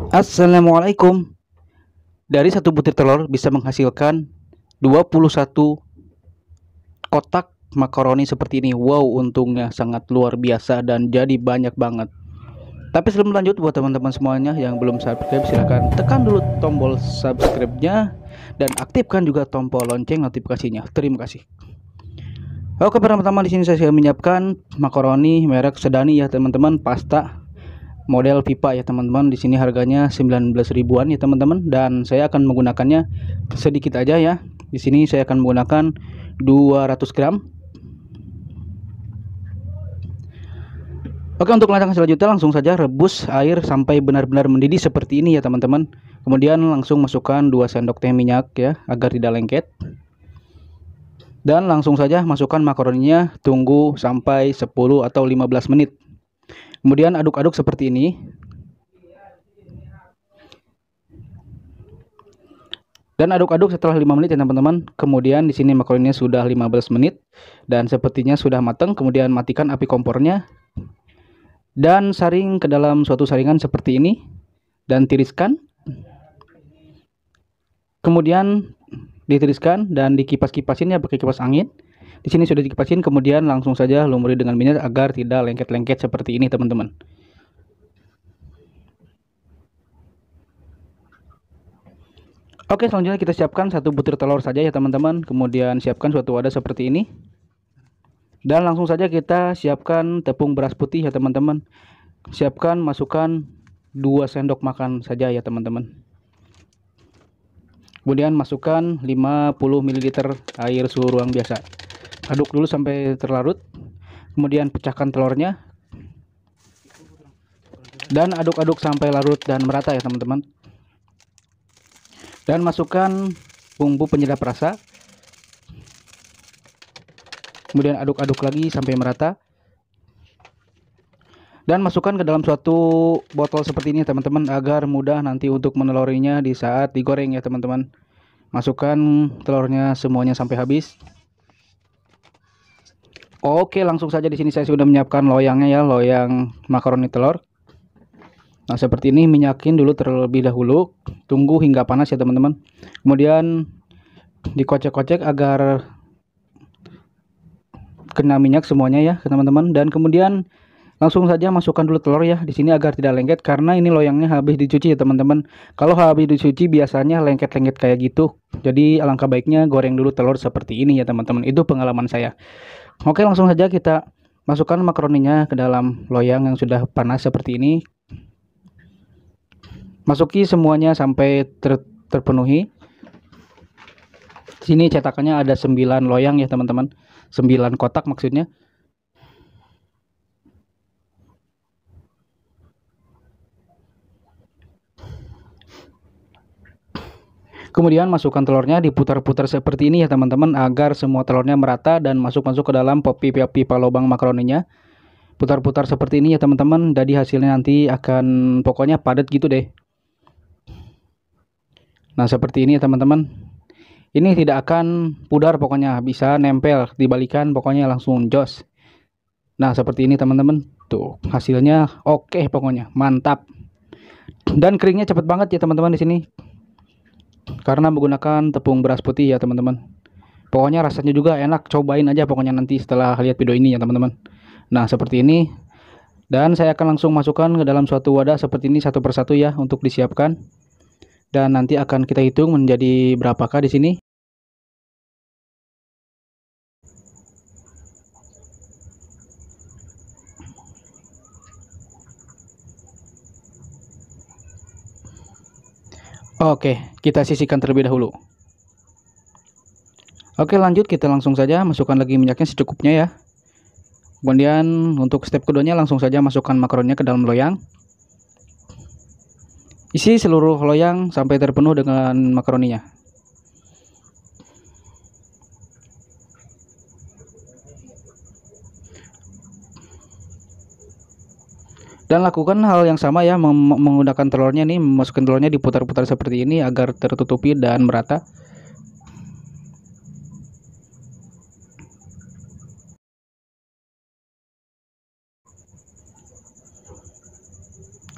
Assalamualaikum. Dari satu butir telur bisa menghasilkan 21 kotak makaroni seperti ini. Wow, untungnya sangat luar biasa dan jadi banyak banget. Tapi sebelum lanjut, buat teman-teman semuanya yang belum subscribe, silahkan tekan dulu tombol subscribe-nya dan aktifkan juga tombol lonceng notifikasinya. Terima kasih. Oke, pertama-tama di sini saya menyiapkan makaroni merek Sedani ya teman-teman, pasta model pipa ya teman-teman. Di sini harganya 19 ribuan ya teman-teman, dan saya akan menggunakannya sedikit aja ya. Di sini saya akan menggunakan 200 gram. Oke, untuk langkah selanjutnya langsung saja rebus air sampai benar-benar mendidih seperti ini ya teman-teman. Kemudian langsung masukkan 2 sendok teh minyak ya agar tidak lengket. Dan langsung saja masukkan makaroninya, tunggu sampai 10 atau 15 menit. Kemudian aduk-aduk seperti ini. Dan aduk-aduk setelah 5 menit ya teman-teman. Kemudian di sini makaroninya sudah 15 menit dan sepertinya sudah matang. Kemudian matikan api kompornya dan saring ke dalam suatu saringan seperti ini dan tiriskan. Kemudian ditiriskan dan dikipas-kipasin ya pakai kipas angin. Di sini sudah dikipasin, kemudian langsung saja lumuri dengan minyak agar tidak lengket-lengket seperti ini teman-teman. Oke, selanjutnya kita siapkan satu butir telur saja ya teman-teman. Kemudian siapkan suatu wadah seperti ini. Dan langsung saja kita siapkan tepung beras putih ya teman-teman. Siapkan, masukkan 2 sendok makan saja ya teman-teman. Kemudian masukkan 50 ml air suhu ruang biasa. Aduk dulu sampai terlarut. Kemudian pecahkan telurnya. Dan aduk-aduk sampai larut dan merata ya teman-teman. Dan masukkan bumbu penyedap rasa. Kemudian aduk-aduk lagi sampai merata. Dan masukkan ke dalam suatu botol seperti ini teman-teman agar mudah nanti untuk menelurinya di saat digoreng ya teman-teman. Masukkan telurnya semuanya sampai habis. Oke, langsung saja di sini saya sudah menyiapkan loyangnya ya, loyang makaroni telur. Nah, seperti ini, minyakin dulu terlebih dahulu. Tunggu hingga panas ya teman-teman. Kemudian dikocek-kocek agar kena minyak semuanya ya teman-teman. Dan kemudian langsung saja masukkan dulu telur ya di sini agar tidak lengket, karena ini loyangnya habis dicuci ya teman-teman. Kalau habis dicuci biasanya lengket-lengket kayak gitu. Jadi alangkah baiknya goreng dulu telur seperti ini ya teman-teman. Itu pengalaman saya. Oke, langsung saja kita masukkan makaroninya ke dalam loyang yang sudah panas seperti ini. Masuki semuanya sampai terpenuhi. Sini cetakannya ada 9 loyang ya teman-teman. 9 kotak maksudnya. Kemudian masukkan telurnya, diputar-putar seperti ini ya teman-teman agar semua telurnya merata dan masuk-masuk ke dalam pipa lubang makaroninya. Putar-putar seperti ini ya teman-teman. Jadi hasilnya nanti akan pokoknya padat gitu deh. Nah, seperti ini ya teman-teman. Ini tidak akan pudar, pokoknya bisa nempel, dibalikan pokoknya langsung jos. Nah, seperti ini teman-teman. Tuh, hasilnya oke pokoknya, mantap. Dan keringnya cepet banget ya teman-teman di sini. Karena menggunakan tepung beras putih ya teman-teman. Pokoknya rasanya juga enak, cobain aja pokoknya nanti setelah lihat video ini ya teman-teman. Nah, seperti ini. Dan saya akan langsung masukkan ke dalam suatu wadah seperti ini satu persatu ya untuk disiapkan. Dan nanti akan kita hitung menjadi berapakah di sini. Oke, kita sisihkan terlebih dahulu. Oke, lanjut kita langsung saja masukkan lagi minyaknya secukupnya ya. Kemudian untuk step keduanya langsung saja masukkan makaroninya ke dalam loyang. Isi seluruh loyang sampai terpenuh dengan makaroninya. Dan lakukan hal yang sama ya, menggunakan telurnya nih, memasukkan telurnya diputar-putar seperti ini agar tertutupi dan merata.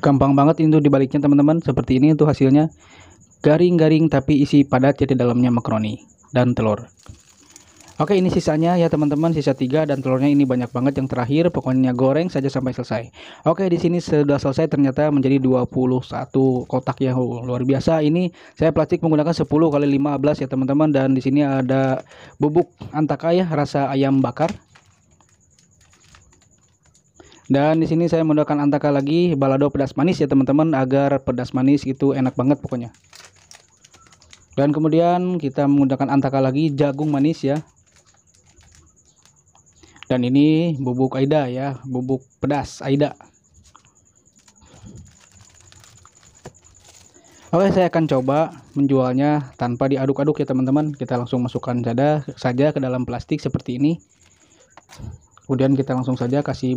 Gampang banget itu dibaliknya teman-teman. Seperti ini tuh hasilnya, garing-garing tapi isi padat ya di dalamnya makaroni dan telur. Oke, ini sisanya ya teman-teman, sisa 3 dan telurnya ini banyak banget yang terakhir. Pokoknya goreng saja sampai selesai. Oke, di sini sudah selesai ternyata menjadi 21 kotak ya. Luar biasa. Ini saya plastik menggunakan 10 kali 15 ya teman-teman, dan di sini ada bubuk antaka ya, rasa ayam bakar. Dan di sini saya menggunakan antaka lagi balado pedas manis ya teman-teman, agar pedas manis itu enak banget pokoknya. Dan kemudian kita menggunakan antaka lagi jagung manis ya. Dan ini bubuk Aida ya, bubuk pedas Aida. Oke, saya akan coba menjualnya tanpa diaduk-aduk ya teman-teman. Kita langsung masukkan saja ke dalam plastik seperti ini. Kemudian kita langsung saja kasih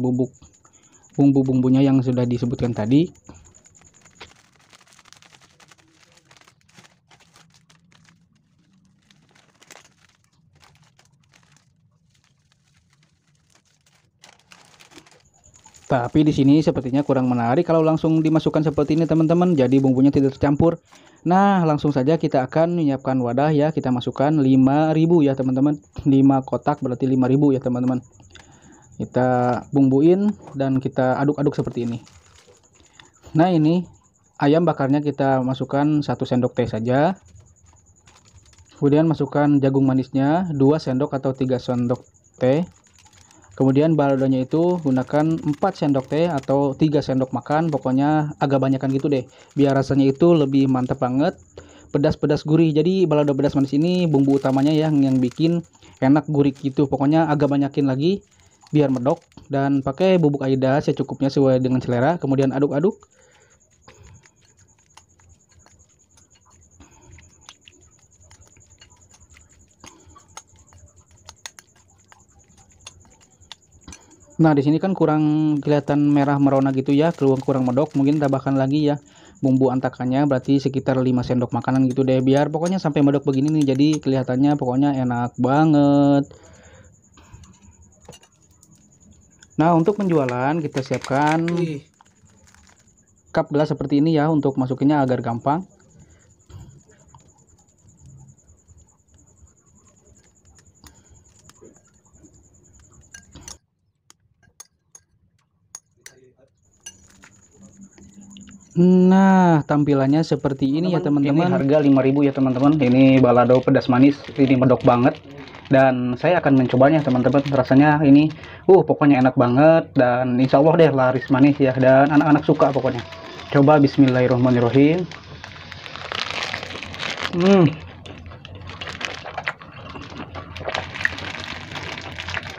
bumbu-bumbunya yang sudah disebutkan tadi. Tapi di sini sepertinya kurang menarik kalau langsung dimasukkan seperti ini teman-teman. Jadi bumbunya tidak tercampur. Nah, langsung saja kita akan menyiapkan wadah ya. Kita masukkan 5.000 ya teman-teman. 5 kotak berarti 5.000 ya teman-teman. Kita bumbuin dan kita aduk-aduk seperti ini. Nah, ini ayam bakarnya kita masukkan 1 sendok teh saja. Kemudian masukkan jagung manisnya 2 sendok atau 3 sendok teh. Kemudian baladonya itu gunakan 4 sendok teh atau 3 sendok makan. Pokoknya agak banyakan gitu deh, biar rasanya itu lebih mantap banget, pedas-pedas gurih. Jadi balado pedas manis ini bumbu utamanya ya, yang bikin enak gurih gitu. Pokoknya agak banyakin lagi biar medok. Dan pakai bubuk Aida secukupnya sesuai dengan selera. Kemudian aduk-aduk. Nah, di sini kan kurang kelihatan merah merona gitu ya, kurang medok. Mungkin tambahkan lagi ya bumbu antakannya, berarti sekitar 5 sendok makanan gitu deh, biar pokoknya sampai medok begini nih. Jadi kelihatannya pokoknya enak banget. Nah, untuk penjualan kita siapkan cup gelas seperti ini ya, untuk masukinnya agar gampang. Nah, tampilannya seperti ini ya teman-teman. Ini harga 5.000 ya teman-teman. Ini balado pedas manis, ini medok banget. Dan saya akan mencobanya teman-teman. Rasanya ini pokoknya enak banget, dan insya Allah deh laris manis ya, dan anak-anak suka pokoknya. Coba bismillahirrahmanirrahim.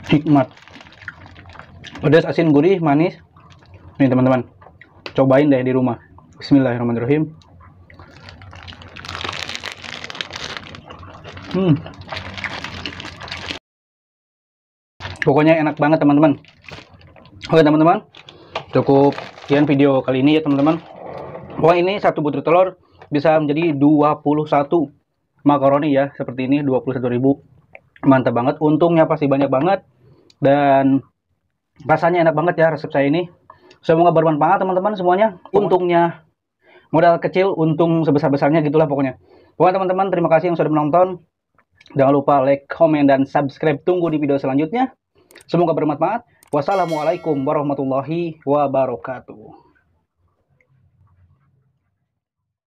Nikmat, pedas, asin, gurih, manis. Nih teman-teman, cobain deh di rumah. Bismillahirrahmanirrahim. Pokoknya enak banget teman-teman. Oke teman-teman, cukup sekian video kali ini ya teman-teman. Pokoknya ini 1 butir telur bisa menjadi 21 makaroni ya, seperti ini 21.000. Mantap banget, untungnya pasti banyak banget, dan rasanya enak banget ya resep saya ini. Semoga bermanfaat teman-teman semuanya. Untungnya modal kecil, untung sebesar-besarnya gitulah pokoknya. Pokoknya teman-teman, terima kasih yang sudah menonton. Jangan lupa like, komen, dan subscribe. Tunggu di video selanjutnya. Semoga bermanfaat. Wassalamualaikum warahmatullahi wabarakatuh.